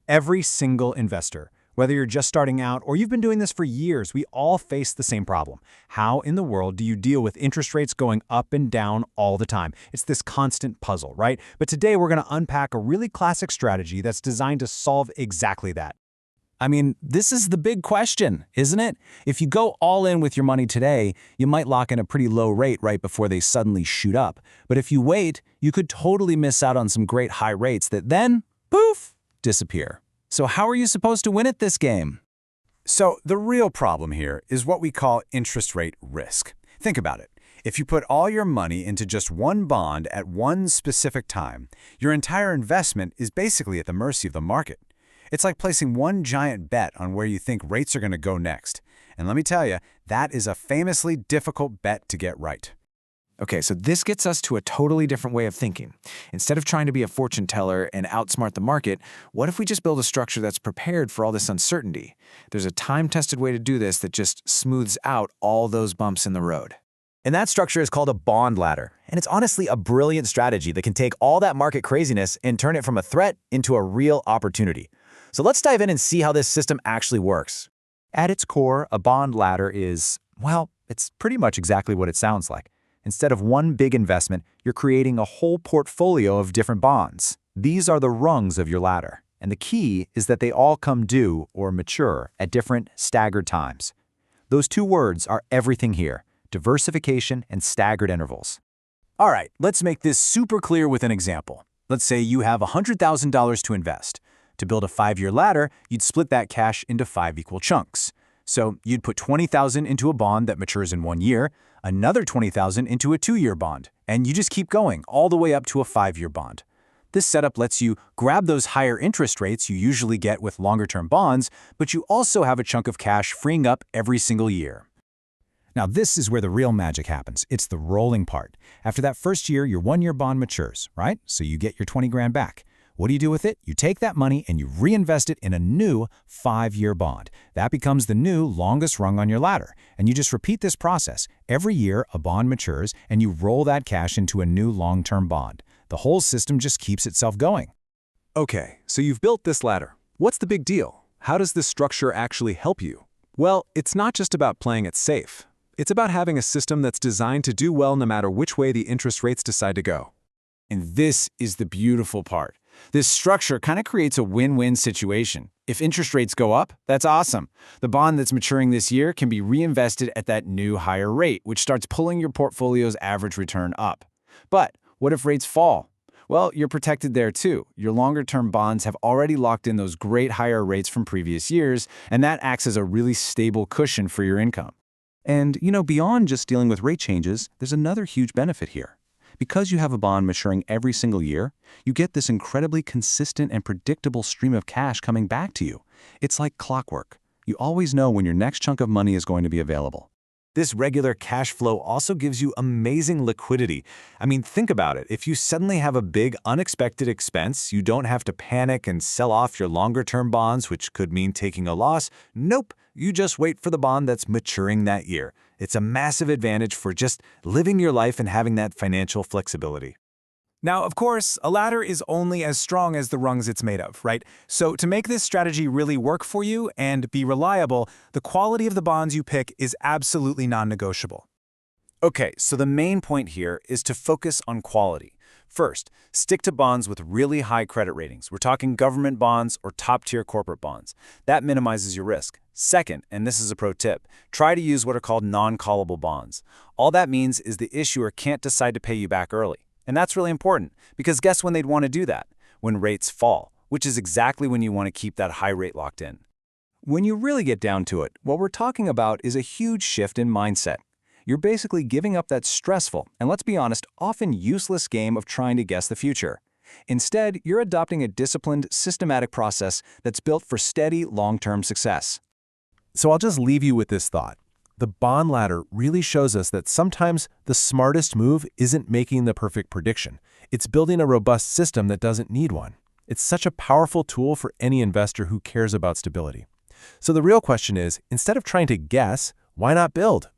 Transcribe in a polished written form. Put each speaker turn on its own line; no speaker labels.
Every single investor, whether you're just starting out or you've been doing this for years, we all face the same problem. How in the world do you deal with interest rates going up and down all the time? It's this constant puzzle, right? But today we're going to unpack a really classic strategy that's designed to solve exactly that. I mean, this is the big question, isn't it? If you go all in with your money today, you might lock in a pretty low rate right before they suddenly shoot up. But if you wait, you could totally miss out on some great high rates that then, poof, disappear. So how are you supposed to win at this game?
So the real problem here is what we call interest rate risk. Think about it. If you put all your money into just one bond at one specific time, your entire investment is basically at the mercy of the market. It's like placing one giant bet on where you think rates are going to go next. And let me tell you, that is a famously difficult bet to get right.
Okay, so this gets us to a totally different way of thinking. Instead of trying to be a fortune teller and outsmart the market, what if we just build a structure that's prepared for all this uncertainty? There's a time-tested way to do this that just smooths out all those bumps in the road.
And that structure is called a bond ladder. And it's honestly a brilliant strategy that can take all that market craziness and turn it from a threat into a real opportunity. So let's dive in and see how this system actually works. At its core, a bond ladder is, well, it's pretty much exactly what it sounds like. Instead of one big investment, you're creating a whole portfolio of different bonds. These are the rungs of your ladder. And the key is that they all come due or mature at different staggered times. Those two words are everything here: diversification and staggered intervals.
All right, let's make this super clear with an example. Let's say you have $100,000 to invest. To build a 5-year ladder, you'd split that cash into 5 equal chunks. So you'd put $20,000 into a bond that matures in 1 year, another $20,000 into a 2-year bond, and you just keep going all the way up to a 5-year bond. This setup lets you grab those higher interest rates you usually get with longer-term bonds, but you also have a chunk of cash freeing up every single year. Now, this is where the real magic happens. It's the rolling part. After that first year, your 1-year bond matures, right? So you get your 20 grand back. What do you do with it? You take that money and you reinvest it in a new 5-year bond. That becomes the new longest rung on your ladder. And you just repeat this process. Every year, a bond matures and you roll that cash into a new long-term bond. The whole system just keeps itself going.
Okay, so you've built this ladder. What's the big deal? How does this structure actually help you? Well, it's not just about playing it safe. It's about having a system that's designed to do well no matter which way the interest rates decide to go.
And this is the beautiful part. This structure kind of creates a win-win situation. If interest rates go up, that's awesome. The bond that's maturing this year can be reinvested at that new higher rate, which starts pulling your portfolio's average return up. But what if rates fall? Well, you're protected there too. Your longer-term bonds have already locked in those great higher rates from previous years, and that acts as a really stable cushion for your income.
And, beyond just dealing with rate changes, there's another huge benefit here. Because you have a bond maturing every single year, you get this incredibly consistent and predictable stream of cash coming back to you. It's like clockwork. You always know when your next chunk of money is going to be available.
This regular cash flow also gives you amazing liquidity. I mean, think about it. If you suddenly have a big unexpected expense, you don't have to panic and sell off your longer-term bonds, which could mean taking a loss. Nope, you just wait for the bond that's maturing that year. It's a massive advantage for just living your life and having that financial flexibility.
Now, of course, a ladder is only as strong as the rungs it's made of, right? So to make this strategy really work for you and be reliable, the quality of the bonds you pick is absolutely non-negotiable.
Okay, so the main point here is to focus on quality. First, stick to bonds with really high credit ratings. We're talking government bonds or top-tier corporate bonds. That minimizes your risk. Second, and this is a pro tip, try to use what are called non-callable bonds. All that means is the issuer can't decide to pay you back early. And that's really important, because guess when they'd want to do that? When rates fall, which is exactly when you want to keep that high rate locked in.
When you really get down to it, what we're talking about is a huge shift in mindset. You're basically giving up that stressful, and let's be honest, often useless game of trying to guess the future. Instead, you're adopting a disciplined, systematic process that's built for steady, long-term success.
So I'll just leave you with this thought. The bond ladder really shows us that sometimes the smartest move isn't making the perfect prediction. It's building a robust system that doesn't need one. It's such a powerful tool for any investor who cares about stability. So the real question is, instead of trying to guess, why not build?